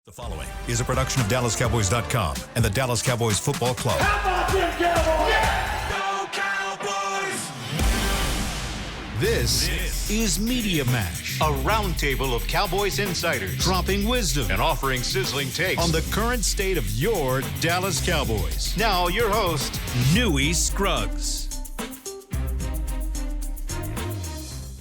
The following is a production of DallasCowboys.com and the Dallas Cowboys Football Club. How about them Cowboys? Yeah! Go Cowboys! This is Media Mash, a roundtable of Cowboys insiders dropping wisdom and offering sizzling takes on the current state of your Dallas Cowboys. Now, your host, Newy Scruggs.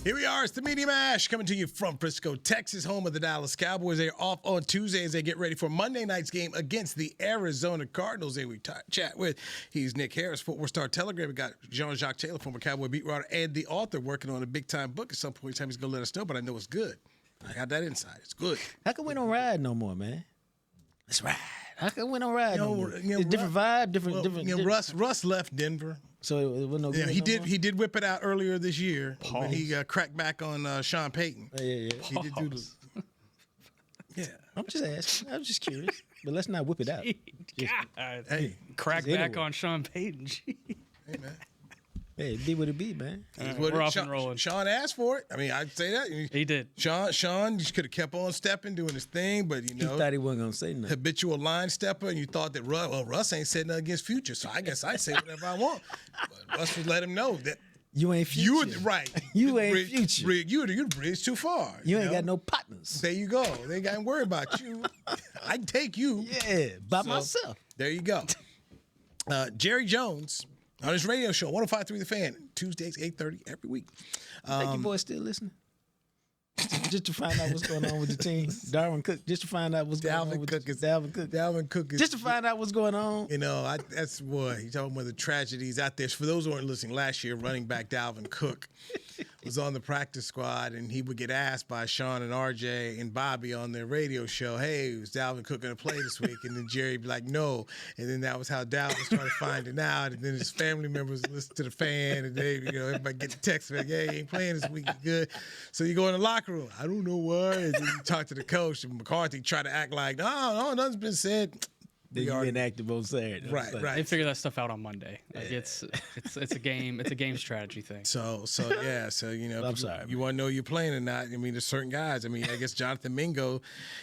Here we are. It's the Media Mash coming to you from Frisco, Texas, home of the Dallas Cowboys. They're off on Tuesday as they get ready for Monday night's game against the Arizona Cardinals. And we chat with, he's Nick Harris, Fort Worth Star-Telegram. We got Jean-Jacques Taylor, former Cowboy beat writer and the author, working on a big-time book. At some point in time, he's going to let us know, but I know it's good. I got that inside. It's good. How come we don't ride no more, man? Let's ride. How come we don't ride no more? You know, It's different vibe, different. Russ left Denver. So it wasn't no good. Yeah, he no did. more? He did whip it out earlier this year when he cracked back on Sean Payton. Yeah. He did do the. Yeah. I'm just asking. I'm just curious. But let's not whip it out. God. Hey, Crack Anyway. back on Sean Payton. hey, man. Hey, it be what it be, man. We're off and rolling. Sean asked for it. I mean, I'd say that. He did. Sean just could have kept on stepping, doing his thing, but He thought he wasn't gonna say nothing. habitual line stepper, and you thought that Russ ain't said nothing against Future, so I guess I say whatever I want. But Russ would let him know that You ain't future. you right. You ain't bridge, future. You bridge too far. You ain't know? got no partners. There you go. They ain't got to worry about you. I can take you. Yeah, by myself. There you go. Jerry Jones on his radio show, 105.3 The Fan, Tuesdays, 8:30 every week. Think your boy's still listening? Just to find out what's going on with the team. Darwin Cook, just to find out what's going on with Dalvin Cook. Dalvin Cook is Just to find out what's going on. You know, that's what he's talking about, the tragedies out there. For those who aren't listening, last year, running back Dalvin Cook was on the practice squad, and he would get asked by Sean and RJ and Bobby on their radio show, hey, is Dalvin Cook going to play this week? And then Jerry would be like, no. And then that was how Dalvin started finding out. And then his family members listen to the Fan, and they, everybody get the text like, hey, he ain't playing this week. He's good. So you go in the locker room. I don't know why. And then you talk to the coach, and McCarthy try to act like, no, nothing's been said. Then you inactive on Saturday. Right. They figure that stuff out on Monday. Like it's a game. It's a game strategy thing. So I'm sorry, you want to know you're playing or not. I mean, there's certain guys. I mean, I guess Jonathan Mingo,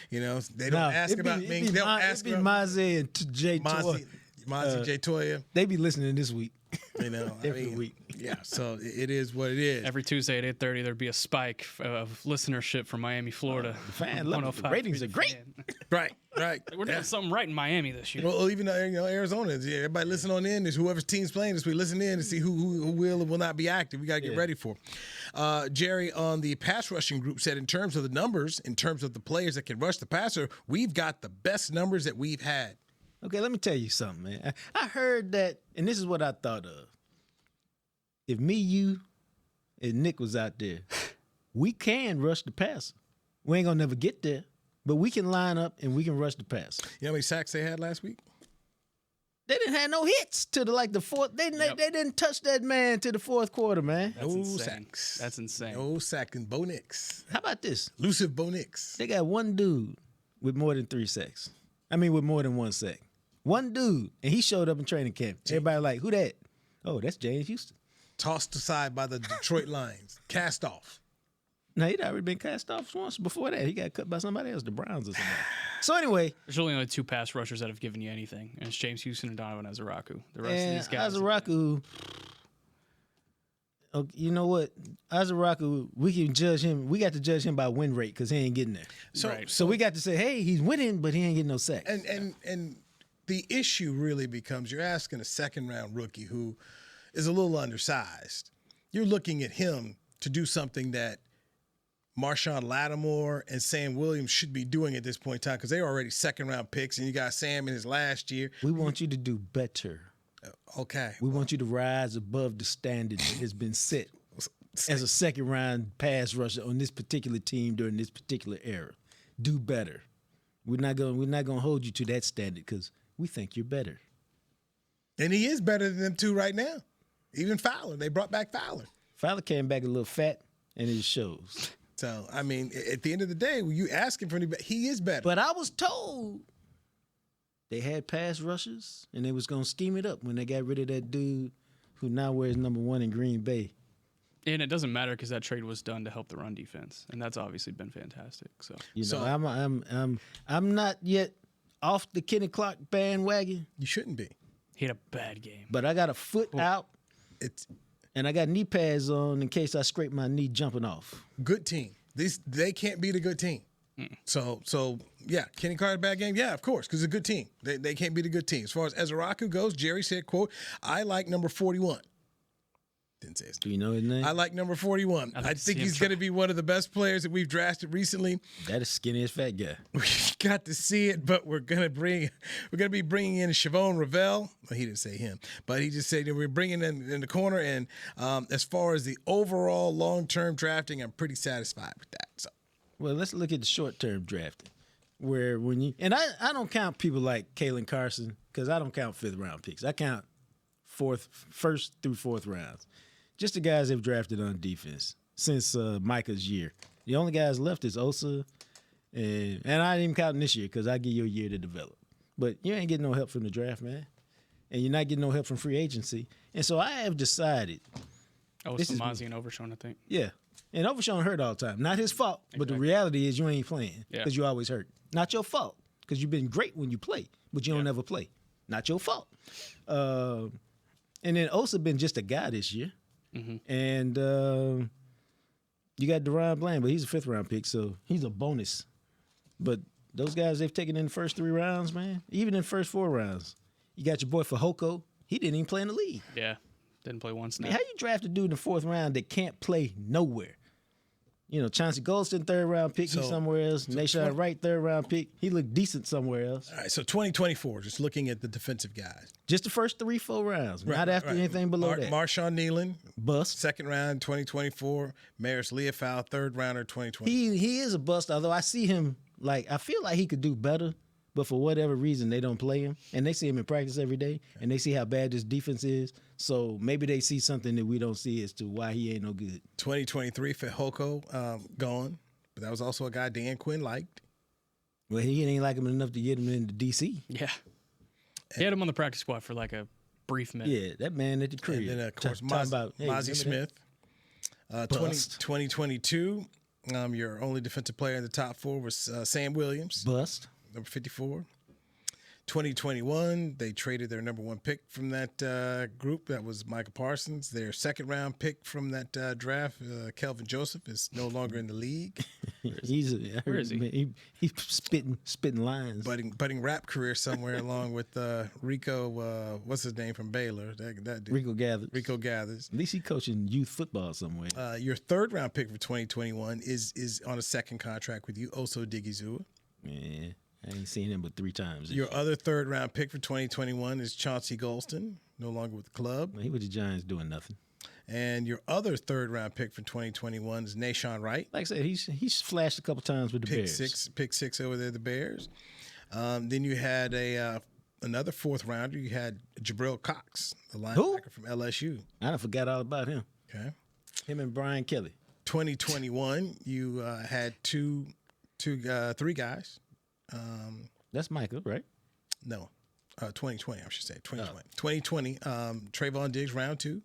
they don't ask about Mingo. They don't ask about Mozzie and Jay Toy. Mozzie J. Toya. They be listening this week. Every week. Yeah, so it is what it is. Every Tuesday at 8:30, there'd be a spike of listenership from Miami, Florida. The fan love it. The ratings are great. Right. We're doing something right in Miami this year. Well, even Arizona, everybody listen on in. There's whoever's team's playing this week. Listen in to see who will and will not be active. We got to get ready for. Jerry on the pass rushing group said, in terms of the numbers, in terms of the players that can rush the passer, we've got the best numbers that we've had. Okay, let me tell you something, man. I heard that, and this is what I thought of. If me, you, and Nick was out there, we can rush the passer. We ain't gonna never get there, but we can line up and we can rush the passer. You know how many sacks they had last week? They didn't have no hits to the fourth. They didn't touch that man to the fourth quarter, man. That's no insane. sacks. That's insane. No sacking. Bo Nix. How about this? Elusive Bo Nix. They got one dude with more than 3 sacks. I mean, with more than 1 sack. One dude, and he showed up in training camp. Everybody like, who that? Oh, that's James Houston. Tossed aside by the Detroit Lions. Cast off. No, he'd already been cast off once before that. He got cut by somebody else, the Browns or somebody. So anyway. There's really only 2 pass rushers that have given you anything, and it's James Houston and Donovan Azaraku. The rest of these guys. Azaraku, you know what? Azaraku, we can judge him. We got to judge him by win rate because he ain't getting there. So we got to say, hey, he's winning, but he ain't getting no sacks. And the issue really becomes you're asking a second-round rookie who is a little undersized. You're looking at him to do something that Marshawn Lattimore and Sam Williams should be doing at this point in time because they're already second-round picks, and you got Sam in his last year. We want you to do better. Okay. We want you to rise above the standard that has been set as a second-round pass rusher on this particular team during this particular era. Do better. We're not gonna hold you to that standard because we think you're better. And he is better than them two right now. Even Fowler. They brought back Fowler. Fowler came back a little fat, and it shows. So, I mean, at the end of the day, when you asking for anybody, he is better. But I was told they had pass rushers, and they was going to scheme it up when they got rid of that dude who now wears number 1 in Green Bay. And it doesn't matter because that trade was done to help the run defense, and that's obviously been fantastic. So I'm not yet off the Kenny Clark bandwagon. You shouldn't be. he had a bad game. But I got a foot out, and I got knee pads on in case I scrape my knee jumping off. Good team. They can't beat a good team. So yeah, Kenny Carter bad game. Yeah, of course, because it's a good team. They can't beat a good team. As far as Ezraku goes, Jerry said, "quote I like number 41." Didn't say his name. Do you know his name? I like number 41. I think he's going to be one of the best players that we've drafted recently. That is skinny as fat guy. We got to see it, but we're going to be bringing in Shavon Ravel. Well, he didn't say him, but he just said that we're bringing in the corner. And as far as the overall long-term drafting, I'm pretty satisfied with that. So. Well, let's look at the short-term drafting, where when you and I don't count people like Kalen Carson because I don't count fifth-round picks. I count first through fourth rounds. Just the guys they've drafted on defense since Micah's year. The only guys left is Osa, and I ain't even counting this year because I give you a year to develop. But you ain't getting no help from the draft, man, and you're not getting no help from free agency. And so I have decided. Mozzie and Overshown, I think. Yeah. And Overshown hurt all the time. Not his fault, but the reality is you ain't playing because you always hurt. Not your fault because you've been great when you play, but you don't ever play. Not your fault. And then Osa been just a guy this year. Mm-hmm. And you got Deron Bland, but he's a fifth-round pick, so he's a bonus. But those guys they've taken in the first 3 rounds, man, even in the first 4 rounds. You got your boy Fehoko. He didn't even play in the league. Yeah, didn't play once now. How you draft a dude in the 4th round that can't play nowhere? You know, Chauncey Golston, 3rd-round pick, he's somewhere else. Nashon Wright, 3rd-round pick. He looked decent somewhere else. All right, so 2024, just looking at the defensive guys. Just the first 3-4 rounds, not after anything below that. Marshawn Nealon, bust. 2nd round, 2024. Maris Leofow, 3rd rounder, 2020. He is a bust, although I see him, I feel like he could do better, but for whatever reason, they don't play him. And they see him in practice every day, and they see how bad this defense is. So maybe they see something that we don't see as to why he ain't no good. 2023, Fehoko gone, but that was also a guy Dan Quinn liked. Well, he ain't like him enough to get him into DC. Yeah. He had him on the practice squad for like a brief minute. Yeah, that man at the crib. And then, of course, Mozzie Smith. 2022, your only defensive player in the top 4 was Sam Williams. Bust. Number 54. 2021, they traded their number 1 pick from that group. That was Micah Parsons. Their 2nd round pick from that draft, Kelvin Joseph, is no longer in the league. Where is he? He's spitting lines. Budding rap career somewhere along with Rico. What's his name from Baylor? That dude. Rico Gathers. At least he coaching youth football somewhere. Your 3rd round pick for 2021 is on a 2nd contract with you, Oso Digizua. Yeah. I ain't seen him but 3 times. Your other 3rd round pick for 2021 is Chauncey Golston, no longer with the club. He with the Giants doing nothing. And your other 3rd round pick for 2021 is Nashon Wright. Like I said, he's flashed a couple times with the Bears. Pick 6 over there, the Bears. Then you had another 4th rounder. You had Jabril Cox, the linebacker from LSU. I forgot all about him. Okay. Him and Brian Kelly. 2021, you had 3 guys. That's Michael, right? No, 2020, I should say. 2020. Trayvon Diggs, round 2.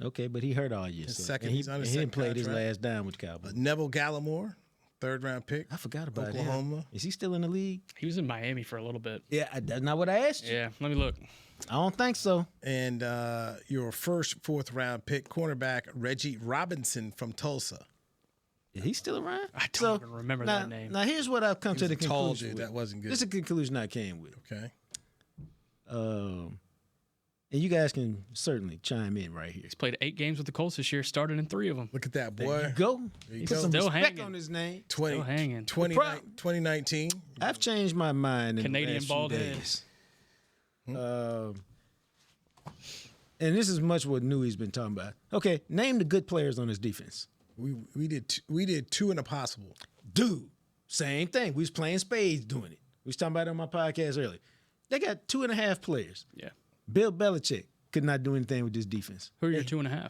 Okay, but he hurt all year. He's on his he didn't play contract. his last down with the Cowboys. Neville Gallimore, 3rd round pick. I forgot about Oklahoma. him. Is he still in the league? He was in Miami for a little bit. Yeah, that's not what I asked you. Yeah, let me look. I don't think so. And your first 4th round pick, cornerback Reggie Robinson from Tulsa. Is he still around? I don't even remember that name. Now, here's what I've come to the conclusion. That wasn't good. This is a conclusion I came with. Okay. And you guys can certainly chime in right here. He's played 8 games with the Colts this year, started in 3 of them. Look at that, boy. There you go. There you Put go. some Still respect hanging. on his name. Still hanging. 2019. I've changed my mind in Canadian the last bald few head. days. And this is much what Newy's been talking about. Okay, name the good players on his defense. We did 2 in a possible. Dude, same thing. We was playing spades doing it. We was talking about it on my podcast earlier. They got 2.5 players. Yeah. Bill Belichick could not do anything with this defense. Who are your 2.5?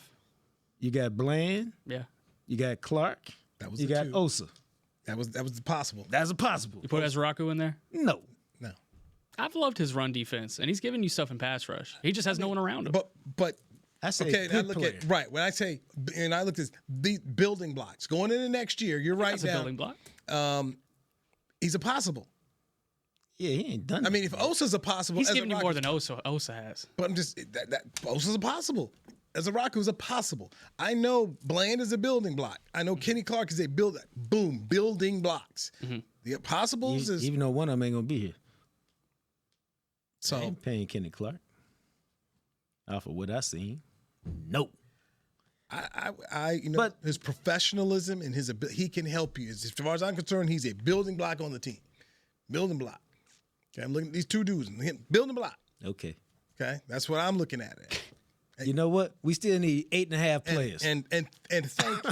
You got Bland. Yeah. You got Clark. That was you the got 2. Osa. That was the possible. That's a possible. You put Ezraku in there? No. I've loved his run defense, and he's giving you stuff in pass rush. He just has no one around him. But I say Okay, good I look player. at right when I say, and I look at the building blocks going into next year. You're right That's a now. building block. He's a possible. Yeah, he ain't done. I mean, if Osa's a possible, He's as giving a you Rock, more than Osa has. but I'm just that Osa's a possible. As a Rock, who's a possible. I know Bland is a building block. I know Kenny Clark is a building blocks. The possibles is even though one of them ain't gonna be here. I so. ain't paying Kenny Clark. Off of what I seen, no. But his professionalism and his ability, he can help you. As far as I'm concerned, he's a building block on the team. Building block. Okay, I'm looking at these two dudes. Building block. Okay. Okay, that's what I'm looking at. You know what? We still need 8.5 players. And thank you,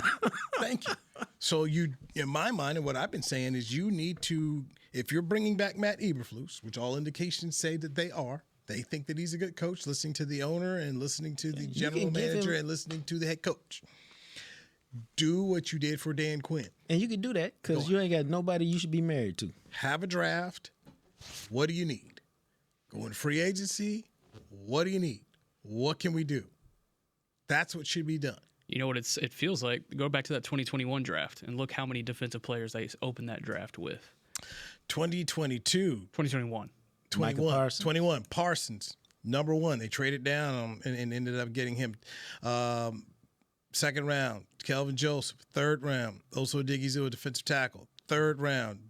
thank you. So you, in my mind, and what I've been saying is, you need to, if you're bringing back Matt Eberflus, which all indications say that they are. They think that he's a good coach, listening to the owner and listening to the general manager and listening to the head coach. Do what you did for Dan Quinn. And you can do that because you ain't got nobody you should be married to. Have a draft. What do you need? Go in free agency. What do you need? What can we do? That's what should be done. You know what it feels like? Go back to that 2021 draft and look how many defensive players they opened that draft with. 2021. 21. Parsons, number one. They traded down and ended up getting him. Second round, Kelvin Joseph. Third round, Oso Odighizuwa, defensive tackle. Third round,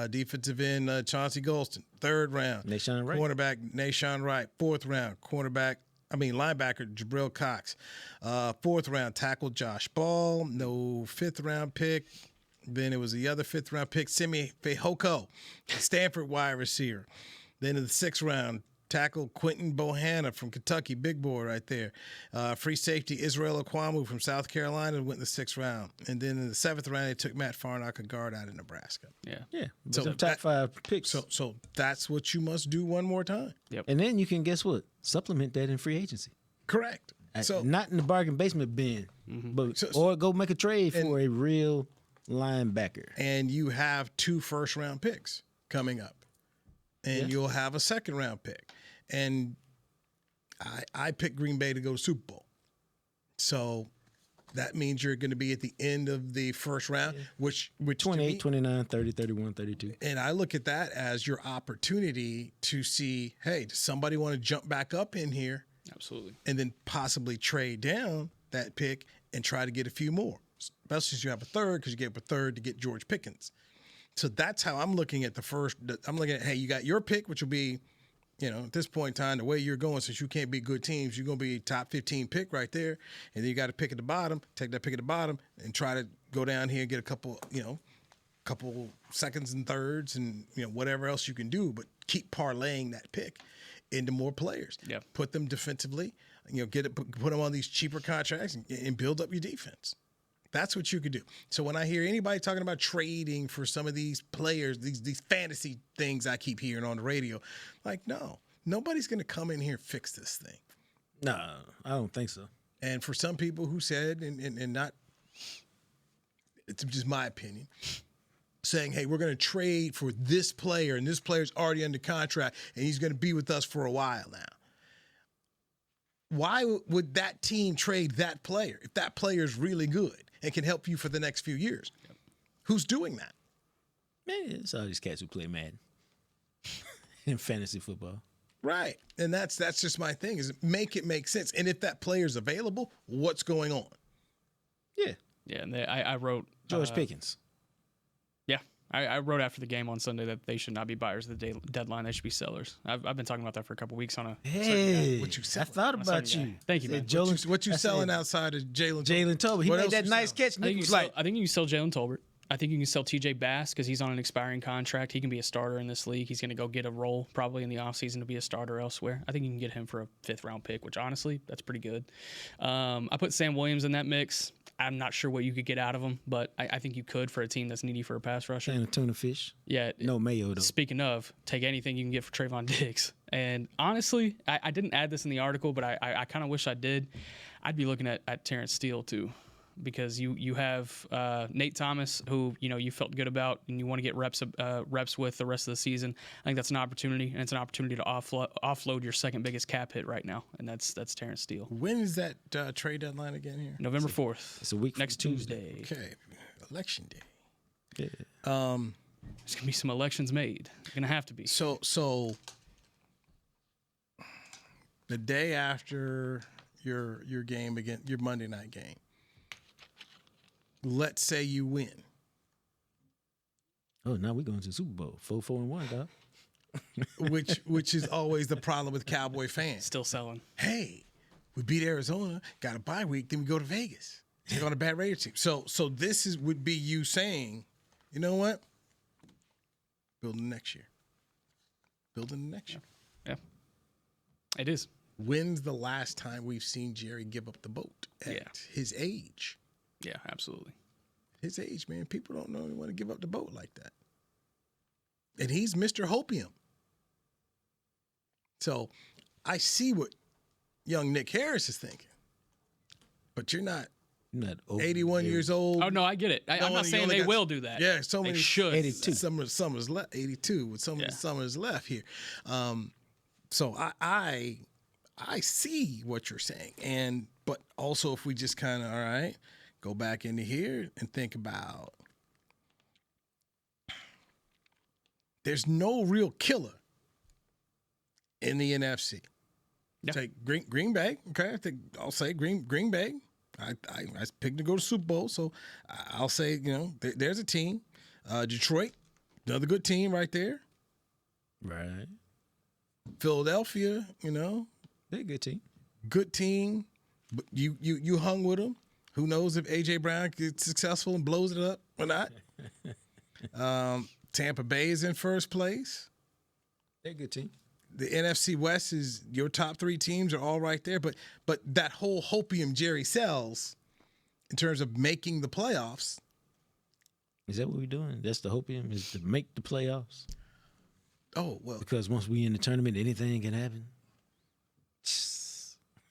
defensive end Chauncey Golston. Third round, Nashawn Wright. cornerback Nashawn Wright. Fourth round, linebacker Jabril Cox. Fourth round, tackle Josh Ball. No fifth round pick. Then it was the other fifth round pick, Simi Fehoko, Stanford wide receiver. Then in the sixth round, tackle Quentin Bohanna from Kentucky, big boy right there. Free safety Israel Okwamu from South Carolina went in the sixth round. And then in the seventh round, they took Matt Farnock, a guard out of Nebraska. Yeah. So top 5 picks. So that's what you must do one more time. Yep. And then you can, guess what? Supplement that in free agency. Correct. So Not in the bargain basement bin, but or go make a trade for a real linebacker. and you have 2 first-round picks coming up. And you'll have a second-round pick. And I picked Green Bay to go to Super Bowl. So that means you're going to be at the end of the first round, which 28, 29, 30, 31, 32. and I look at that as your opportunity to see, hey, does somebody want to jump back up in here Absolutely. and then possibly trade down that pick and try to get a few more, especially if you have a third, because you get a third to get George Pickens. So that's how I'm looking at the first. I'm looking at, hey, you got your pick, which will be, at this point in time, the way you're going, since you can't beat good teams, you're going to be top 15 pick right there. And then you got to pick at the bottom, take that pick at the bottom and try to go down here and get a couple seconds and thirds and, whatever else you can do. But keep parlaying that pick into more players. Yep. Put them defensively, put them on these cheaper contracts and build up your defense. That's what you could do. So when I hear anybody talking about trading for some of these players, these fantasy things I keep hearing on the radio, like, no, nobody's going to come in here and fix this thing. No, I don't think so. And for some people who said, and not, it's just my opinion, saying, hey, we're going to trade for this player, and this player's already under contract, and he's going to be with us for a while now. Why would that team trade that player if that player is really good and can help you for the next few years? Yep. Who's doing that? Man, it's all these cats who play Madden in fantasy football. Right. And that's just my thing, is make it make sense. And if that player's available, what's going on? Yeah. Yeah, and I wrote George Pickens. Yeah, I wrote after the game on Sunday that they should not be buyers at the deadline. They should be sellers. I've been talking about that for a couple weeks on a. Hey, what you I selling? thought about Sunday you. guy. Thank you, man. What you selling outside of Jalen Tolbert? He What made else that you nice selling? catch. Nick was like, I think you can sell Jalen Tolbert. I think you can sell TJ Bass because he's on an expiring contract. He can be a starter in this league. He's going to go get a role probably in the offseason to be a starter elsewhere. I think you can get him for a 5th-round pick, which honestly, that's pretty good. I put Sam Williams in that mix. I'm not sure what you could get out of him, but I think you could for a team that's needy for a pass rusher. and a tuna fish. Yeah. No mayo, though. Speaking of, take anything you can get for Trayvon Diggs. And honestly, I didn't add this in the article, but I kind of wish I did. I'd be looking at Terrence Steele too. because you have Nate Thomas, who you felt good about, and you want to get reps with the rest of the season. I think that's an opportunity, and it's an opportunity to offload your second biggest cap hit right now, and that's Terrence Steele. When is that trade deadline again here? November 4th. It's a week next Tuesday. Okay, election day. Yeah. There's gonna be some elections made. Gonna have to be. So the day after your game again, your Monday night game, let's say you win. Oh, now we're going to the Super Bowl. 4-1, dog. which is always the problem with Cowboy fans. Still selling. Hey, we beat Arizona, got a bye week, then we go to Vegas, take on a bad Raiders team. So this would be you saying, you know what? Building next year. Building the next year. Yeah. It is. When's the last time we've seen Jerry give up the boat at his age? Yeah, absolutely. His age, man. People don't know they want to give up the boat like that. And he's Mr. Hopium. So I see what young Nick Harris is thinking. But you're not 81 years old. Oh, no, I get it. I'm not saying they will do that. Yeah, so many should. 82. Summers left. 82 with some of the summers left here. So I see what you're saying. But also if we just kind of, all right, go back into here and think about, there's no real killer in the NFC. Yeah. Take Green Bay. Okay, I think I'll say Green Bay. I picked to go to Super Bowl, so I'll say there's a team. Detroit, another good team right there. Right. Philadelphia, They're a good team. Good team. But you hung with them. Who knows if A.J. Brown gets successful and blows it up or not? Tampa Bay is in first place. They're a good team. The NFC West is your top three teams are all right there. But that whole hopium Jerry sells in terms of making the playoffs. Is that what we're doing? That's the hopium, is to make the playoffs? Oh, well. Because once we in the tournament, anything can happen.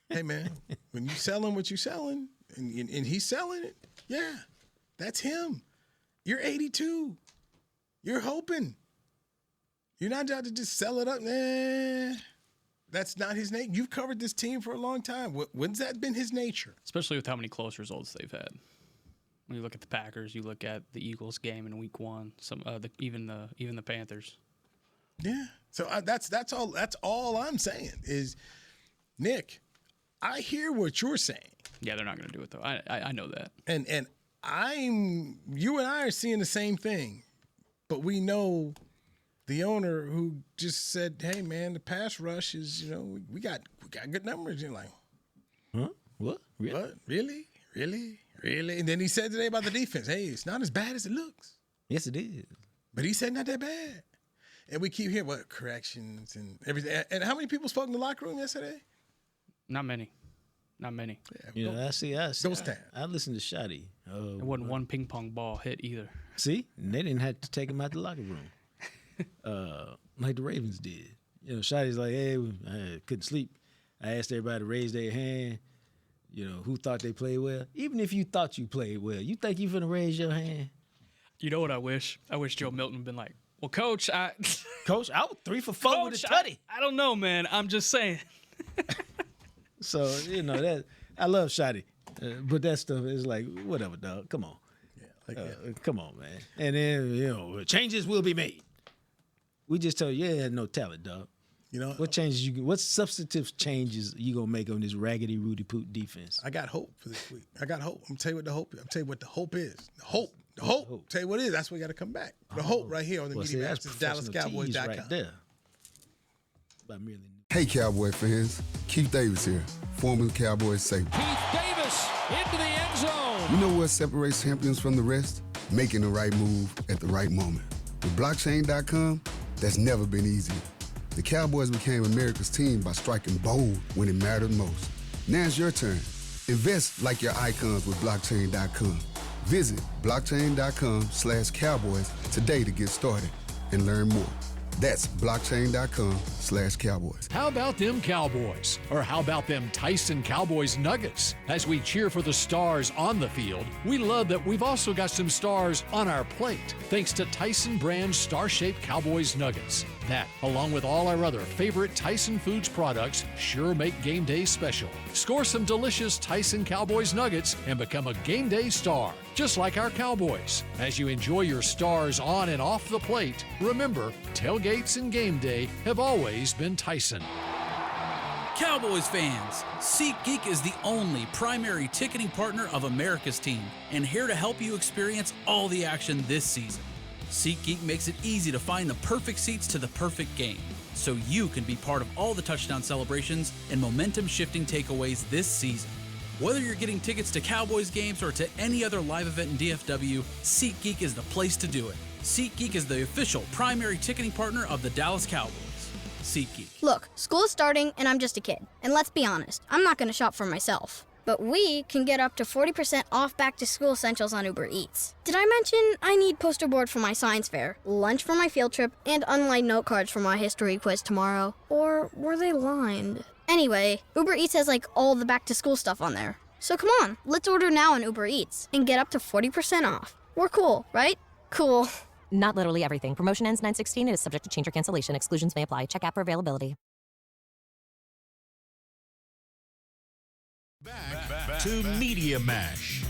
Hey, man, when you selling what you selling and he's selling it, yeah, that's him. You're 82. You're hoping. You're not out to just sell it up. Nah, that's not his nature. You've covered this team for a long time. When's that been his nature? Especially with how many close results they've had. When you look at the Packers, you look at the Eagles game in Week 1. Even the Panthers. Yeah. So that's all I'm saying is, Nick, I hear what you're saying. Yeah, they're not going to do it though. I know that. And you and I are seeing the same thing, but we know the owner who just said, "Hey, man, the pass rush is, we got good numbers." You're like, huh? What? Really? What? Really? And then he said today about the defense, "Hey, it's not as bad as it looks." Yes, it is. But he said not that bad. And we keep hearing corrections and everything. And how many people spoke in the locker room yesterday? Not many. Yeah, I see. Those times. I listened to Shotty. It wasn't one ping pong ball hit either. See? And they didn't have to take him out the locker room. Like the Ravens did. Shotty's like, hey, I couldn't sleep. I asked everybody to raise their hand. Who thought they played well? Even if you thought you played well, you think you finna raise your hand? You know what I wish? I wish Joe Milton had been like, well, Coach, Coach, I was 3 for 4 with a tutty. I don't know, man. I'm just saying. So, that I love Shotty. But that stuff is like, whatever, dog. Come on. Yeah, come on, man. And then, changes will be made. We just told you had no talent, dog. What changes what substantive changes you gonna make on this raggedy Rudy Poot defense? I got hope for this week. I'm tell you what the hope is. I'm tell you what the hope is. The hope. Tell you what it is. That's where we got to come back. The hope right here on the Media Match. It's DallasCowboys.com. Right there. Hey, Cowboy fans. Keith Davis here, former Cowboys safety. Keith Davis into the end zone. You know what separates champions from the rest? Making the right move at the right moment. With blockchain.com, that's never been easier. The Cowboys became America's team by striking bold when it mattered most. Now it's your turn. Invest like your icons with blockchain.com. Visit blockchain.com/Cowboys today to get started and learn more. That's blockchain.com/Cowboys. How about them Cowboys? Or how about them Tyson Cowboys Nuggets? As we cheer for the stars on the field, we love that we've also got some stars on our plate, thanks to Tyson brand star-shaped Cowboys Nuggets. That, along with all our other favorite Tyson Foods products, sure make game day special. Score some delicious Tyson Cowboys Nuggets and become a game day star, just like our Cowboys. As you enjoy your stars on and off the plate, remember, tailgates and game day have always been Tyson. Cowboys fans, SeatGeek is the only primary ticketing partner of America's team and here to help you experience all the action this season. SeatGeek makes it easy to find the perfect seats to the perfect game, so you can be part of all the touchdown celebrations and momentum-shifting takeaways this season. Whether you're getting tickets to Cowboys games or to any other live event in DFW, SeatGeek is the place to do it. SeatGeek is the official primary ticketing partner of the Dallas Cowboys. SeatGeek. Look, school is starting and I'm just a kid. And let's be honest, I'm not going to shop for myself. But we can get up to 40% off back-to-school essentials on Uber Eats. Did I mention I need poster board for my science fair, lunch for my field trip, and unlined note cards for my history quiz tomorrow? Or were they lined? Anyway, Uber Eats has like all the back-to-school stuff on there. So come on, let's order now on Uber Eats and get up to 40% off. We're cool, right? Cool. Not literally everything. Promotion ends 9/16 and is subject to change or cancellation. Exclusions may apply. Check app for availability. Back to Media Mash.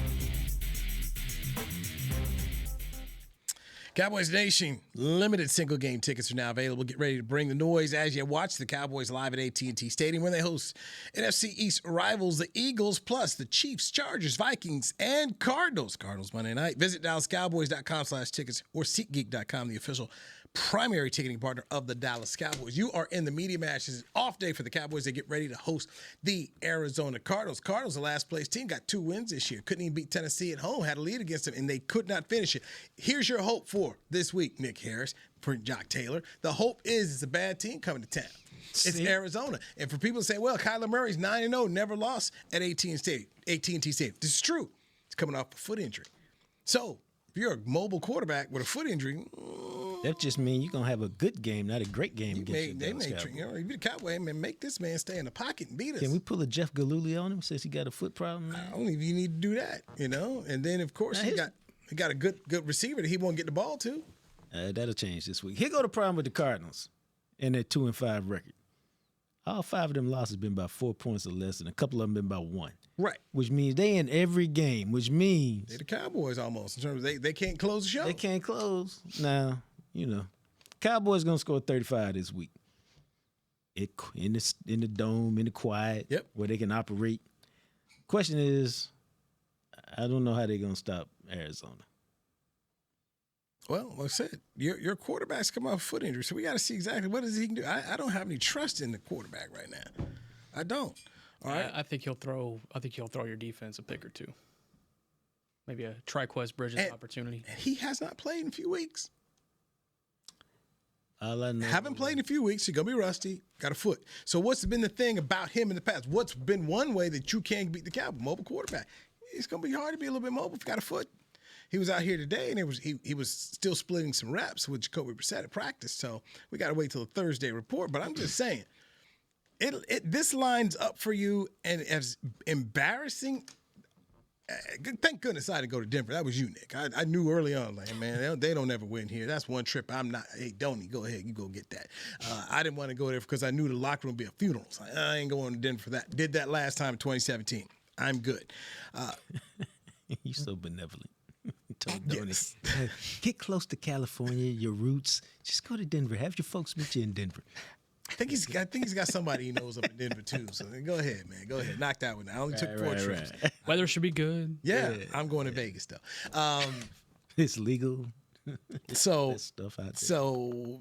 Cowboys Nation, limited single game tickets are now available. Get ready to bring the noise as you watch the Cowboys live at AT&T Stadium when they host NFC East rivals, the Eagles, plus the Chiefs, Chargers, Vikings, and Cardinals. Cardinals Monday night. Visit DallasCowboys.com/tickets or SeatGeek.com, the official primary ticketing partner of the Dallas Cowboys. You are in the Media Match. It's an off day for the Cowboys. They get ready to host the Arizona Cardinals. Cardinals, the last place team, got 2 wins this year. Couldn't even beat Tennessee at home. Had a lead against them, and they could not finish it. Here's your hope for this week, Nick Harris, for Jock Taylor. The hope is it's a bad team coming to town. It's Arizona. And for people to say, well, Kyler Murray's 9-0, never lost at AT&T Stadium. This is true. He's coming off a foot injury. So if you're a mobile quarterback with a foot injury, that just means you're going to have a good game, not a great game against the Dallas Cowboys. You be the Cowboy, man, make this man stay in the pocket and beat us. Can we pull a Jeff Galooly on him since he got a foot problem? Man? I don't even need to do that, And then, of course, he got a good receiver that he won't get the ball to. That'll change this week. Here go the problem with the Cardinals and their 2-5 record. All 5 of them losses been by 4 points or less, and a couple of them been by 1. Right. Which means they in every game, which means they're the Cowboys almost in terms of they can't close the show. They can't close. Now, Cowboys going to score 35 this week. In the dome, in the quiet, where they can operate. Question is, I don't know how they're going to stop Arizona. Well, like I said, your quarterback's come off a foot injury, so we got to see exactly what he can do. I don't have any trust in the quarterback right now. I don't. All right. I think he'll throw your defense a pick or two. Maybe a Triquez Bridges opportunity. And he has not played in a few weeks. All I know, haven't played in a few weeks. He's going to be rusty. Got a foot. So what's been the thing about him in the past? What's been one way that you can't beat the Cowboys? Mobile quarterback. It's going to be hard to be a little bit mobile if you got a foot. He was out here today, and he was still splitting some reps with Jacoby Brissett at practice. So we got to wait till the Thursday report. But I'm just saying, this lines up for you, and as embarrassing. Thank goodness I didn't go to Denver. That was you, Nick. I knew early on, like, man, they don't ever win here. That's one trip I'm not. Hey, Donnie, go ahead. You go get that. I didn't want to go there because I knew the locker room would be a funeral. So I ain't going to Denver for that. Did that last time in 2017. I'm good. You're so benevolent. Told Donnie, get close to California, your roots. Just go to Denver. Have your folks meet you in Denver. I think he's got somebody he knows up in Denver too. So go ahead, man. Go ahead. Knock that one out. I only took 4 trips. Right. Weather should be good. Yeah, I'm going to Vegas though. It's legal. So stuff out there. So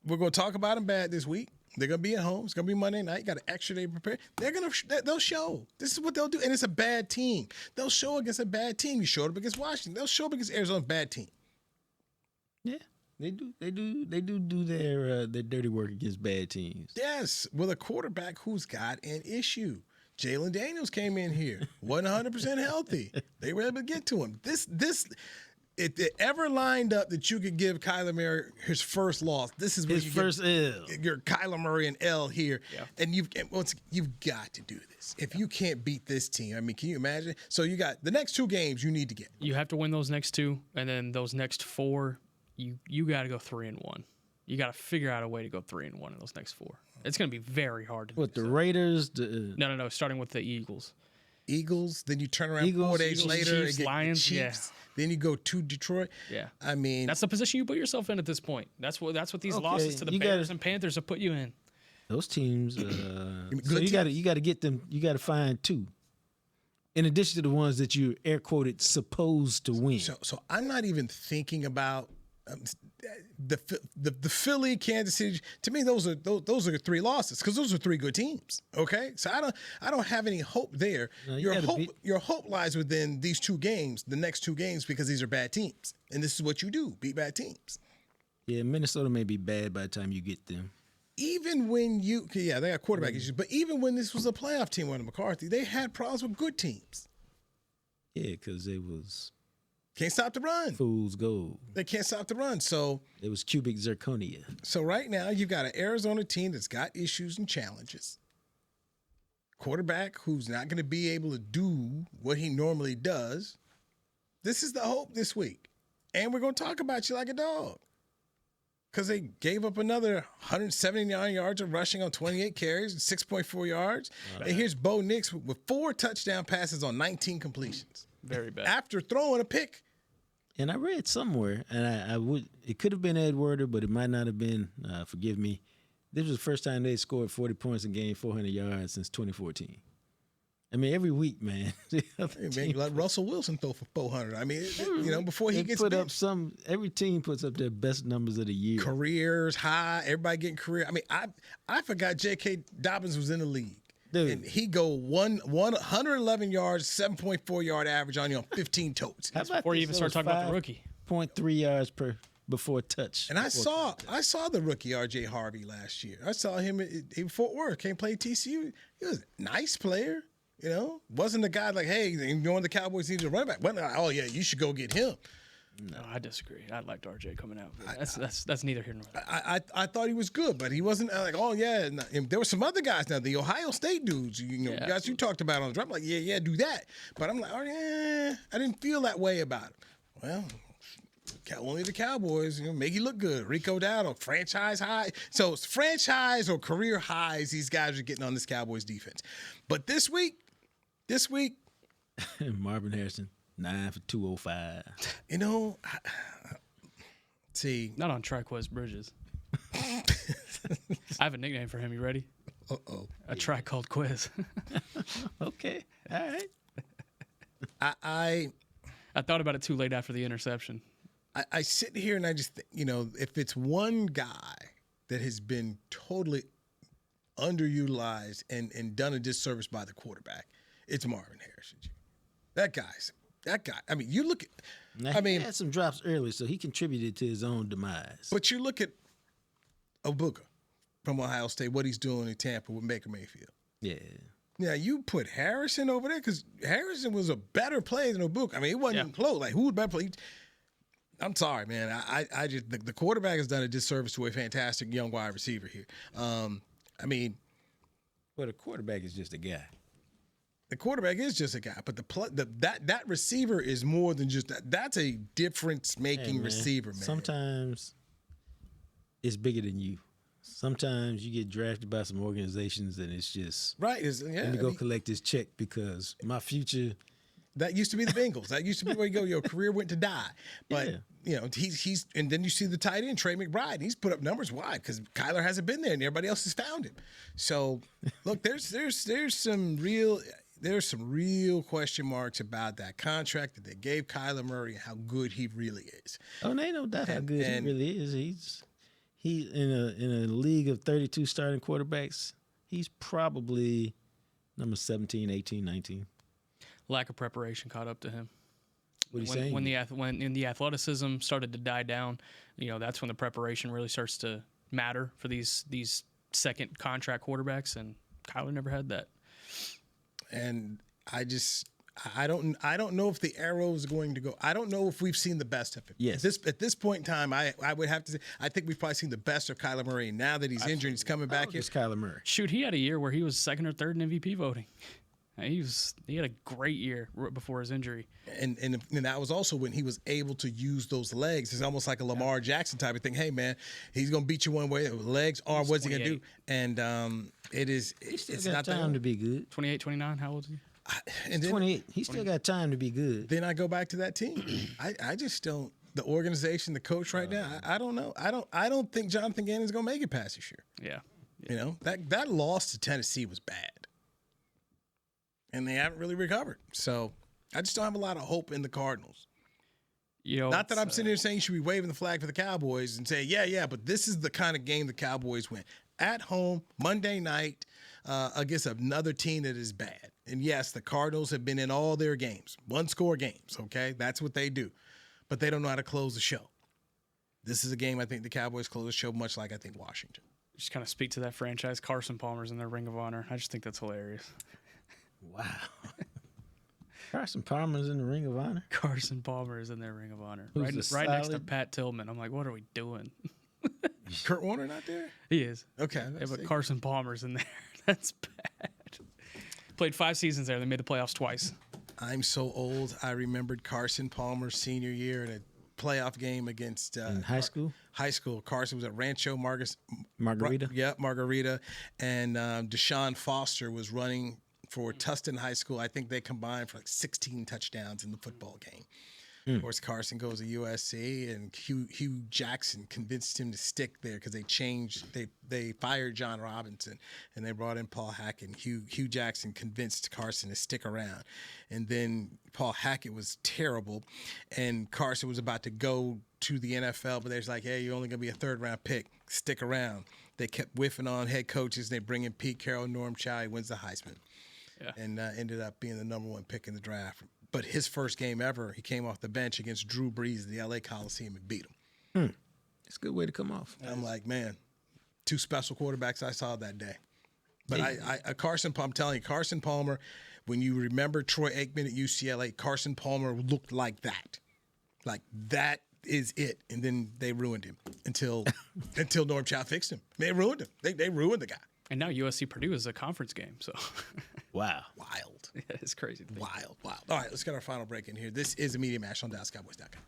we're going to talk about them bad this week. They're going to be at home. It's going to be Monday night. Got an extra day prepared. They'll show. This is what they'll do. And it's a bad team. They'll show against a bad team. You showed up against Washington. They'll show up against Arizona's bad team. Yeah, they do their dirty work against bad teams. Yes, with a quarterback who's got an issue. Jalen Daniels came in here, wasn't 100% healthy. They were able to get to him. if it ever lined up that you could give Kyler Murray his first loss, this is His first L. You're Kyler Murray and L here, Yeah. and you've got to do this. If you can't beat this team, I mean, can you imagine? So you got the next 2 games you need to get. You have to win those next 2, and then those next 4, you got to go 3-1. You got to figure out a way to go 3-1 in those next 4. It's going to be very hard to What, do the so. Raiders? No. Starting with the Eagles. Eagles, then you turn around Eagles, 4 days Eagles, later Chiefs, and get Lions, the Chiefs. Then you go to Detroit. Yeah. I mean, That's the position you put yourself in at this point. That's what these Okay, losses to the you Bears gotta- and Panthers have put you in. Those teams. So good you got to get them. You got to find 2, in addition to the ones that you air quoted supposed to win. So I'm not even thinking about the Philly, Kansas City. To me, those are 3 losses because those are 3 good teams. Okay, so I don't have any hope there. No, you gotta beat- Your hope lies within these 2 games, the next 2 games, because these are bad teams, and this is what you do: beat bad teams. Yeah, Minnesota may be bad by the time you get them. Even when they got quarterback issues, but even when this was a playoff team under McCarthy, they had problems with good teams. Yeah, because it was Can't stop the run. fool's gold. They can't stop the run. So It was cubic zirconia. right now you've got an Arizona team that's got issues and challenges. Quarterback who's not going to be able to do what he normally does. This is the hope this week. And we're going to talk about you like a dog. Because they gave up another 179 yards of rushing on 28 carries, 6.4 yards. And here's Bo Nix with 4 touchdown passes on 19 completions. Very bad. After throwing a pick. And I read somewhere, and I would, it could have been Ed Werder, but it might not have been. Forgive me. This was the first time they scored 40 points and gained 400 yards since 2014. I mean, every week, man. Hey, man, let Russell Wilson throw for 400. I mean, before he They gets put up benched. every team puts up their best numbers of the year. Careers high, everybody getting career. I mean, I forgot J.K. Dobbins was in the league. Dude. And he go 111 yards, 7.4 yard average on you on 15 totes. How about Before you this? even It start was talking about the rookie. 5.3 yards per before touch. And I saw the rookie R.J. Harvey last year. I saw him in Fort Worth. Came play TCU. He was a nice player. Wasn't a guy like, hey, the Cowboys need a running back. Well, oh yeah, you should go get him. No, I disagree. I liked RJ coming out. That's neither here nor there. I thought he was good, but he wasn't like, oh yeah. And there were some other guys now, the Ohio State dudes, guys you talked about on the drive. I'm like, yeah, do that. But I'm like, oh yeah, I didn't feel that way about him. Well, only the Cowboys, make you look good. Rico Dowdle, franchise high. So it's franchise or career highs these guys are getting on this Cowboys defense. But this week, Marvin Harrison, 9 for 205. See. Not on Triquez Bridges. I have a nickname for him. You ready? Uh-oh. A try called Quiz. Okay, all right. I thought about it too late after the interception. I sit here and I just think, if it's one guy that has been totally underutilized and done a disservice by the quarterback, it's Marvin Harrison. That guy. I mean, you look at. Now, he had some drops early, so he contributed to his own demise. But you look at Obuka from Ohio State, what he's doing in Tampa with Baker Mayfield. Yeah. Now, you put Harrison over there because Harrison was a better player than Obuka. I mean, it wasn't even close. Like, who would better play? I'm sorry, man. I just the quarterback has done a disservice to a fantastic young wide receiver here. I mean, well, the quarterback is just a guy. The quarterback is just a guy, but that receiver is more than just that. That's a difference-making receiver, man. Sometimes it's bigger than you. Sometimes you get drafted by some organizations and it's just right. Let me go collect this check because my future. That used to be the Bengals. That used to be where you go. Your career went to die. But he's and then you see the tight end Trey McBride. And he's put up numbers. Why? Because Kyler hasn't been there and everybody else has found him. So look, there's some real question marks about that contract that they gave Kyler Murray and how good he really is. Oh, there ain't no doubt how good he really is. He in a league of 32 starting quarterbacks. He's probably number 17, 18, 19. Lack of preparation caught up to him. What are you saying? When the athleticism started to die down, that's when the preparation really starts to matter for these second contract quarterbacks, and Kyler never had that. And I don't know if the arrow is going to go. I don't know if we've seen the best of him. Yes. At this point in time, I would have to say I think we've probably seen the best of Kyler Murray. Now that he's injured, he's coming back here. It's Kyler Murray. Shoot, he had a year where he was second or third in MVP voting. He had a great year before his injury. And that was also when he was able to use those legs. It's almost like a Lamar Jackson type of thing. Hey, man, he's going to beat you one way. Legs, arm, what's he going to do? And it's Got not time to be good. 28, 29, how old is he? And then, 28. He still got time to be good. Then I go back to that team. I just don't. The organization, the coach right now, I don't know. I don't think Jonathan Gannon's going to make it past this year. Yeah. You know, that loss to Tennessee was bad. And they haven't really recovered. So I just don't have a lot of hope in the Cardinals. Not that I'm sitting here saying you should be waving the flag for the Cowboys and say, yeah, but this is the kind of game the Cowboys win. At home, Monday night, against another team that is bad. And yes, the Cardinals have been in all their games, one-score games, okay? That's what they do. But they don't know how to close the show. This is a game I think the Cowboys close the show much like I think Washington. Just kind of speak to that franchise. Carson Palmer's in their Ring of Honor. I just think that's hilarious. Wow. Carson Palmer's in the Ring of Honor? Carson Palmer is in their Ring of Honor. Who's Right next to Pat Tillman. I'm like, what are we doing? Kurt Warner not there? He is. Okay. Yeah, but Carson Palmer's in there. That's bad. Played 5 seasons there. They made the playoffs twice. I'm so old. I remembered Carson Palmer's senior year in a playoff game against in high school. High school. Carson was at Rancho Margarita. Margarita, and Deshaun Foster was running for Tustin High School. I think they combined for like 16 touchdowns in the football game. Of course, Carson goes to USC, and Hugh Jackson convinced him to stick there because they fired John Robinson, and they brought in Paul Hackett. Hugh Jackson convinced Carson to stick around, and then Paul Hackett was terrible, and Carson was about to go to the NFL, but they're like, hey, you're only going to be a third-round pick. Stick around. They kept whiffing on head coaches, and they bring in Pete Carroll, Norm Chow. He wins the Heisman, and ended up being the number 1 pick in the draft. But his first game ever, he came off the bench against Drew Brees at the LA Coliseum and beat him. It's a good way to come off. I'm like, man, 2 special quarterbacks I saw that day. But I'm telling you, Carson Palmer, when you remember Troy Aikman at UCLA, Carson Palmer looked like that. Like, that is it. And then they ruined him until Norm Chow fixed him. They ruined him. They ruined the guy. And now USC Purdue is a conference game, so wow. Wild. Yeah, it's crazy. Wild. All right, let's get our final break in here. This is a Media Mash on DallasCowboys.com.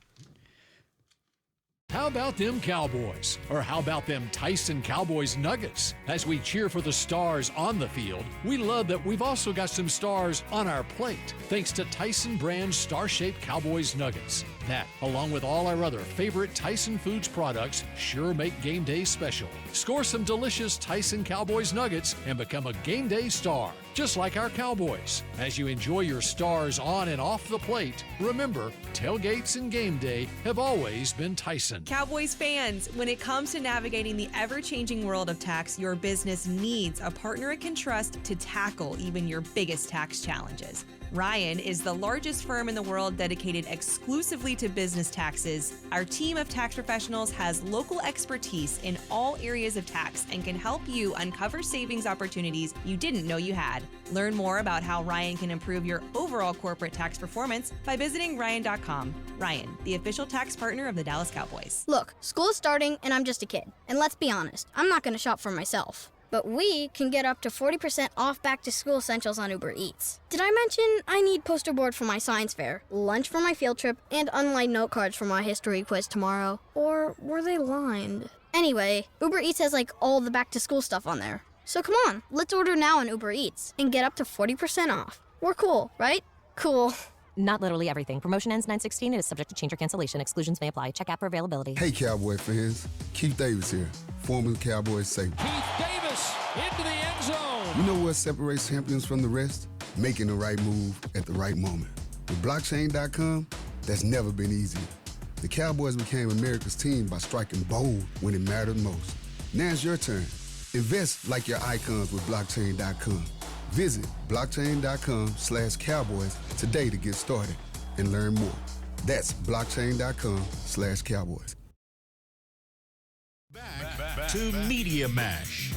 How about them Cowboys? Or how about them Tyson Cowboys Nuggets? As we cheer for the stars on the field, we love that we've also got some stars on our plate, thanks to Tyson brand star-shaped Cowboys Nuggets. That, along with all our other favorite Tyson Foods products, sure make game day special. Score some delicious Tyson Cowboys Nuggets and become a game day star, just like our Cowboys. As you enjoy your stars on and off the plate, remember, tailgates and game day have always been Tyson. Cowboys fans, when it comes to navigating the ever-changing world of tax, your business needs a partner it can trust to tackle even your biggest tax challenges. Ryan is the largest firm in the world dedicated exclusively to business taxes. Our team of tax professionals has local expertise in all areas of tax and can help you uncover savings opportunities you didn't know you had. Learn more about how Ryan can improve your overall corporate tax performance by visiting Ryan.com. Ryan, the official tax partner of the Dallas Cowboys. Look, school is starting and I'm just a kid. And let's be honest, I'm not going to shop for myself. But we can get up to 40% off back-to-school essentials on Uber Eats. Did I mention I need poster board for my science fair, lunch for my field trip, and unlined note cards for my history quiz tomorrow? Or were they lined? Anyway, Uber Eats has all the back-to-school stuff on there. So come on, let's order now on Uber Eats and get up to 40% off. We're cool, right? Cool. Not literally everything. Promotion ends 9/16. It is subject to change or cancellation. Exclusions may apply. Check app for availability. Hey, Cowboy fans. Keith Davis here, former Cowboys safety. Keith Davis into the end zone. You know what separates champions from the rest? Making the right move at the right moment. With blockchain.com, that's never been easier. The Cowboys became America's team by striking bold when it mattered most. Now it's your turn. Invest like your icons with blockchain.com. Visit blockchain.com/Cowboys today to get started and learn more. That's blockchain.com/Cowboys. Back to Media Mash.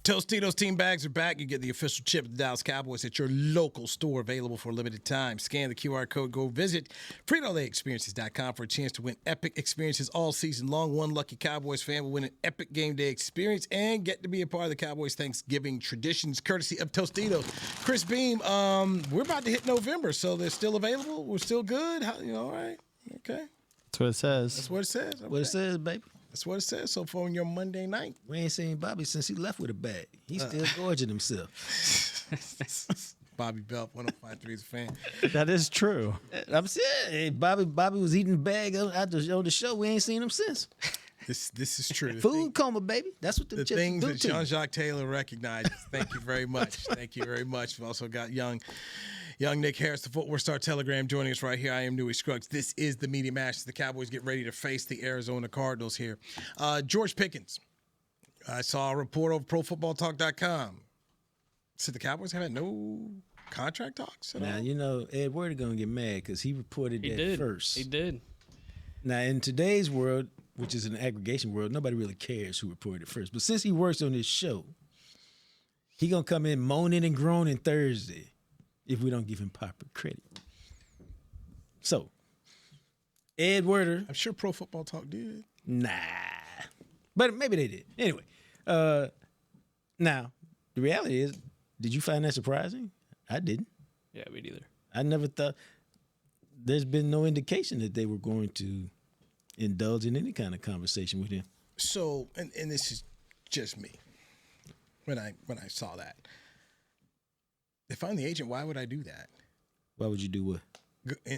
Tostitos team bags are back. You get the official chip of the Dallas Cowboys at your local store, available for a limited time. Scan the QR code. Go visit FritoLayExperiences.com for a chance to win epic experiences all season long. One lucky Cowboys fan will win an epic game day experience and get to be a part of the Cowboys Thanksgiving traditions, courtesy of Tostitos. Chris Beam, we're about to hit November, so they're still available. We're still good. All right, okay. That's what it says. That's what it says. Okay. What it says, baby. That's what it says so far on your Monday night. We ain't seen Bobby since he left with a bag. He's still gorging himself. Bobby Belt, 105.3 is a fan. That is true. I'm saying, hey, Bobby was eating the bag on the show. We ain't seen him since. This is true. Food coma, baby. That's what the chips things do that to you. Jean-Jacques Taylor recognizes. Thank you very much. Thank you very much. We've also got young Nick Harris, the Footwear Star Telegram, joining us right here. I am Newy Scruggs. This is the Media Match. The Cowboys get ready to face the Arizona Cardinals here. George Pickens. I saw a report over ProFootballTalk.com. Said the Cowboys have had no contract talks at all. Now, you know, Ed Werder going to get mad because he reported that first. He did. Now, in today's world, which is an aggregation world, nobody really cares who reported it first. But since he works on this show, he going to come in moaning and groaning Thursday if we don't give him proper credit. So, Ed Werder. I'm sure Pro Football Talk did. Nah. But maybe they did. Anyway, now, the reality is, did you find that surprising? I didn't. Yeah, me neither. I never thought. There's been no indication that they were going to indulge in any kind of conversation with him. So, and this is just me. When I saw that, if I'm the agent, why would I do that? Why would you do what?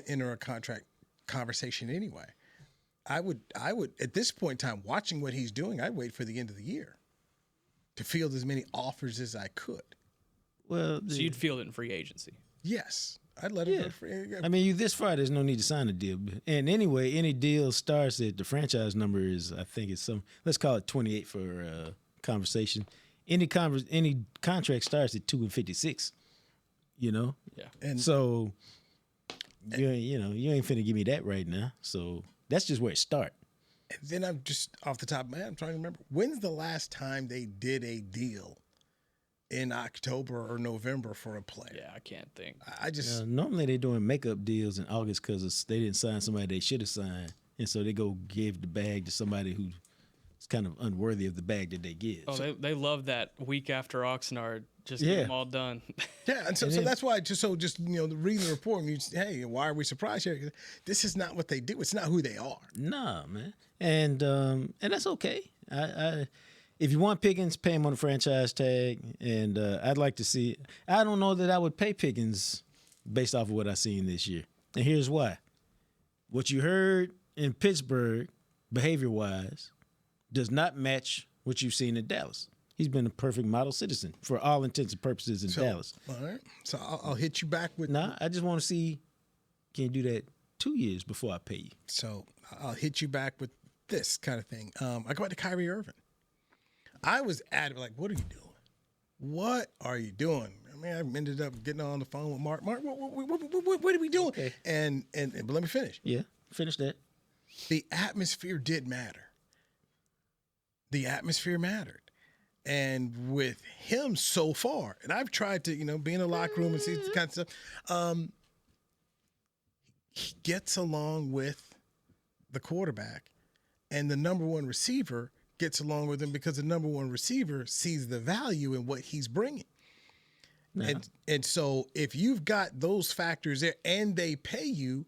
Enter a contract conversation anyway. I would at this point in time, watching what he's doing, I'd wait for the end of the year to field as many offers as I could. Well, so you'd field it in free agency. Yes, I'd let it go free. I mean, you this far, there's no need to sign a deal. And anyway, any deal starts at the franchise number is, I think it's let's call it 28 for conversation. Any contract starts at 2 and 56. You know? Yeah. And so you ain't finna give me that right now. So that's just where it starts. And then I'm just off the top of my head, I'm trying to remember, when's the last time they did a deal in October or November for a player? Yeah, I can't think. I just normally they're doing makeup deals in August because they didn't sign somebody they should have signed, and so they go give the bag to somebody who's kind of unworthy of the bag that they give. Oh, so, they love that week after Oxnard. Just get them all done. Yeah, and so that's why just reading the report, and you say, hey, why are we surprised here? This is not what they do. It's not who they are. Nah, man, and that's okay. I if you want Pickens, pay him on the franchise tag, and I'd like to see. I don't know that I would pay Pickens based off of what I've seen this year, and here's why. What you heard in Pittsburgh, behavior-wise, does not match what you've seen in Dallas. He's been a perfect model citizen for all intents and purposes in Dallas. All right. So I'll hit you back with. Nah, I just want to see, can you do that 2 years before I pay you? So I'll hit you back with this kind of thing. I go back to Kyrie Irving. I was like, what are you doing? What are you doing? I mean, I ended up getting on the phone with Mark. Mark, what are we doing? Okay. And but let me finish. Yeah, finish that. The atmosphere did matter. The atmosphere mattered. And with him so far, and I've tried to, be in the locker room and see this kind of stuff, he gets along with the quarterback, and the number one receiver gets along with him because the number one receiver sees the value in what he's bringing. No. And so if you've got those factors there and they pay you,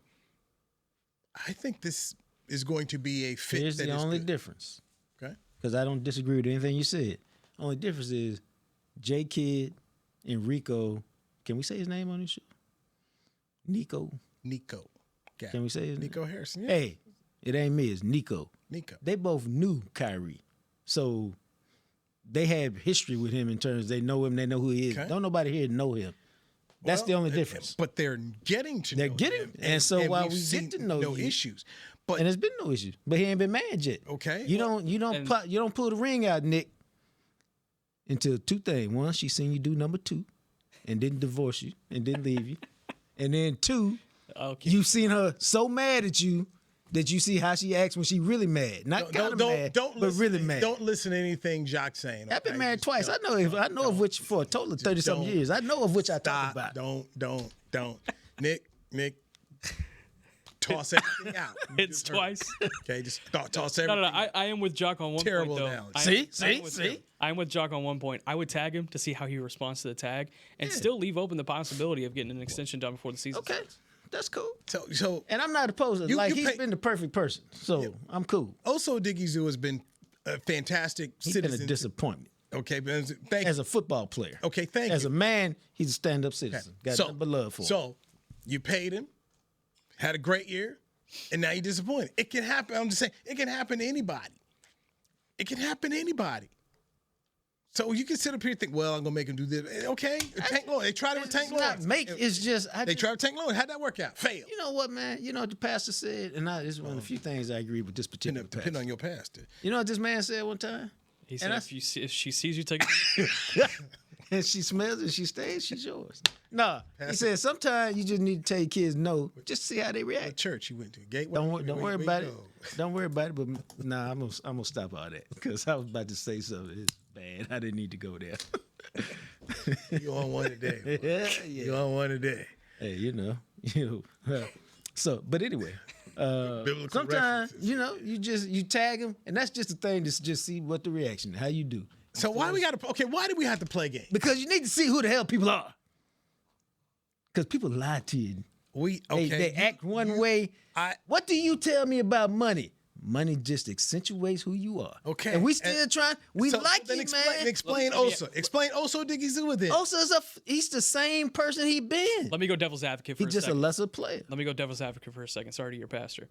I think this is going to be a fit. Here's that the is only good. Difference. Okay. Because I don't disagree with anything you said. Only difference is J Kidd and Rico. Can we say his name on this show? Nico. Yeah. Can we say his Nico name? Harrison. Yeah. Hey, it ain't me. It's Nico. They both knew Kyrie. So they have history with him in terms they know him, they know who he is. Okay. Don't nobody here know him. That's the only difference. But they're getting to know him. They're getting, and so while we get to know no issues. But and there's been no issues. But he ain't been mad yet. Okay. You don't pull the ring out, Nick, until two things. One, she seen you do number 2 and didn't divorce you and didn't leave you. And then 2, you've seen her so mad at you Did you see how she acts when she really mad? Not kind of mad, but really mad. Don't listen to anything Jock's saying. I've been married twice. I know of which for a total of 30-something years. I know of which I talk about. Don't. Nick, toss everything out. It's twice. Okay, just toss everything. No. I am with Jock on one Terrible point, though. analogy. See? I'm with Jock on one point. I would tag him to see how he responds to the tag and still leave open the possibility of getting an extension done before the season starts. That's cool. So and I'm not opposed to he's been the perfect person. So I'm cool. Also, Diggy Zoo has been a fantastic He's citizen. been a disappointment. Okay, but as a football player. Okay, thank you. As a man, he's a stand-up citizen. Got nothing but love for him. So you paid him, had a great year, and now you're disappointed. It can happen. I'm just saying, it can happen to anybody. It can happen to anybody. So you can sit up here and think, well, I'm gonna make him do this. Okay, Tank Lloyd. They tried it with Tank Lloyd. They tried with Tank Lloyd. How'd that work out? Failed. You know what, man? You know what the pastor said, and this is one of the few things I agree with this particular pastor. Depending on your pastor. You know what this man said one time? He said, if she sees you take and she smells and she stays, she's yours. No, he said sometimes you just need to tell your kids no, just see how they react. What church you went to? Gateway? Don't worry about it. Don't worry about it. But nah, I'm gonna stop all that because I was about to say something. It's bad. I didn't need to go there. You on one today? Yeah. You on one today? Hey, you know. So, but anyway. Sometimes you tag them, and that's just a thing to just see what the reaction, how you do. So why do we have to play games? Because you need to see who the hell people are. Because people lie to you. They act one way. What do you tell me about money? Money just accentuates who you are. Okay. And we still trying. We like you, man. Explain Oso. Explain Oso Diggy Zoo with it. He's the same person he been. Let me go devil's advocate for a second. He's just a lesser player. Let me go devil's advocate for a second. Sorry to your pastor.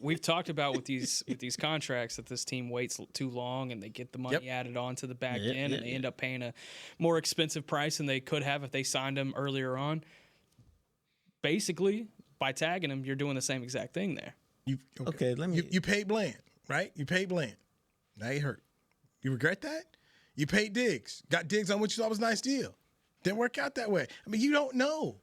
We've talked about with these contracts that this team waits too long and they get the money added on to the back end and they end up paying a more expensive price than they could have if they signed them earlier on. Basically, by tagging them, you're doing the same exact thing there. You paid Bland, right? You paid Bland. Now he hurt. You regret that? You paid Diggs. Got Diggs on what you thought was a nice deal. Didn't work out that way. I mean, you don't know.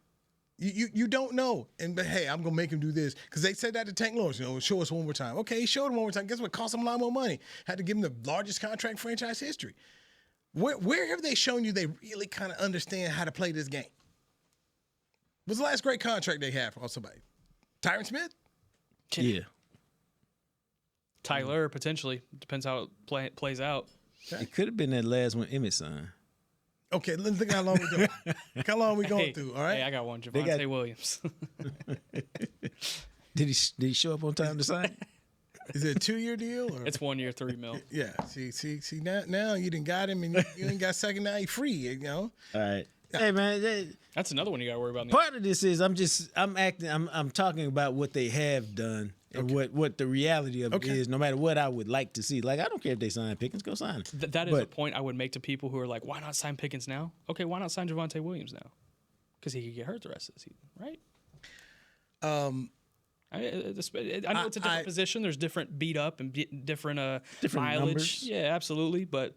You don't know. But hey, I'm gonna make him do this because they said that to Tank Lawrence. Show us one more time. Okay, he showed him one more time. Guess what? Cost him a lot more money. Had to give him the largest contract in franchise history. Where have they shown you they really kind of understand how to play this game? What's the last great contract they had for somebody? Tyron Smith? Yeah. Tyler, potentially. Depends how it plays out. It could have been that last one Emmett signed. Okay, let's think how long we're going. How long are we going through, all right? Hey, I got one. Javonte Williams. Did he show up on time to sign? Is it a 2-year deal? Or? It's 1 year, $3 million. Yeah. See. Now you didn't got him, and you ain't got second. Now you free. All right. Hey man, that's another one you got to worry about. Part of this is I'm talking about what they have done and what the reality of it is. No matter what I would like to see, like I don't care if they sign Pickens, go sign him. That is a point I would make to people who are like, why not sign Pickens now? Okay, why not sign Javonte Williams now? Because he could get hurt the rest of the season, right? I know it's a different position. There's different beat up and different mileage. Numbers. Yeah, absolutely, but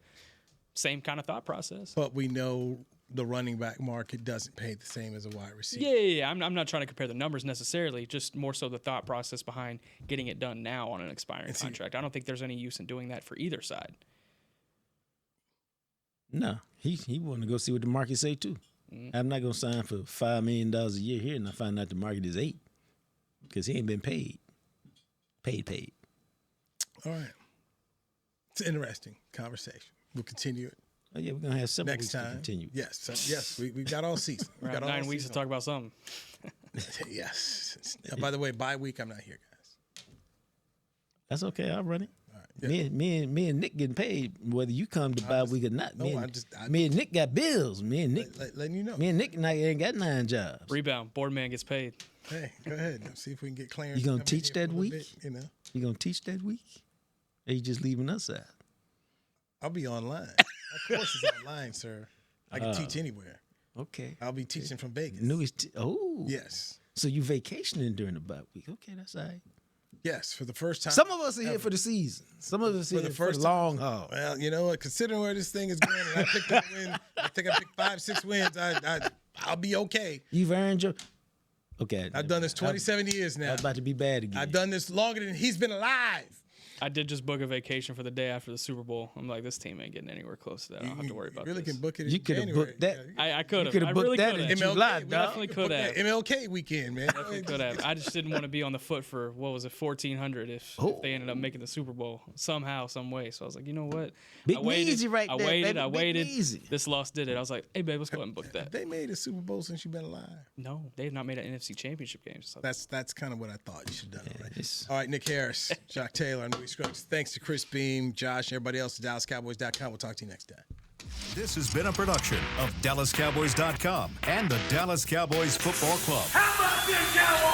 same kind of thought process. But we know the running back market doesn't pay the same as a wide receiver. Yeah. I'm not trying to compare the numbers necessarily, just more so the thought process behind getting it done now on an expiring contract. I don't think there's any use in doing that for either side. No, he want to go see what the market say too. I'm not gonna sign for $5 million a year here, and I find out the market is $8 million because he ain't been paid. Paid. All right, it's an interesting conversation. We'll continue it. Oh yeah, we're gonna have several next weeks time. to continue. Yes. We got all season. We got 9 weeks to talk about something. Yes. By the way, bye week I'm not here, guys. That's okay. I'll run it. All right. Me and Nick getting paid whether you come to bye week or not. Me and Nick got bills. Me and Nick letting you know. Me and Nick ain't got 9 jobs. Rebound. Board man gets paid. Hey, go ahead. See if we can get Clarence. You gonna teach that week? Bit, You gonna teach that week? Or you just leaving us out? I'll be online. My course is online, sir. I can teach anywhere. Okay. I'll be teaching from Vegas. Yes. So you vacationing during the bye week? Okay, that's all right. Yes, for the first time. Some of us are here for the season. Some of us are here for the long haul. Well, you know what? Considering where this thing is going, and I picked up a win. I think I picked 5-6 wins. I'll be okay. You've earned your. Okay. I've done this 27 years now. I was about to be bad again. I've done this longer than he's been alive. I did just book a vacation for the day after the Super Bowl. I'm like, this team ain't getting anywhere close to that. I don't have to worry about really this. can book it You in could have January. booked that. I could have. You could I have booked really that could in have. July, MLK, dog. Definitely could have. MLK weekend, man. Definitely could have. I just didn't want to be on the foot for, what was it, 1,400 if they ended up making the Super Bowl somehow, some way. So I was like, you know what? Big I waited. Neezy right I there, waited. baby. I Big waited. Neezy. This loss did it. I was like, hey, babe, let's go ahead and book that. They made a Super Bowl since you've been alive. No, they have not made an NFC Championship game. So That's kind of what I thought you should have done. Right? All right, Nick Harris, Jock Taylor, and Newy Scruggs. Thanks to Chris Beam, Josh, and everybody else at DallasCowboys.com. We'll talk to you next time. This has been a production of DallasCowboys.com and the Dallas Cowboys Football Club. How about this, Cowboys?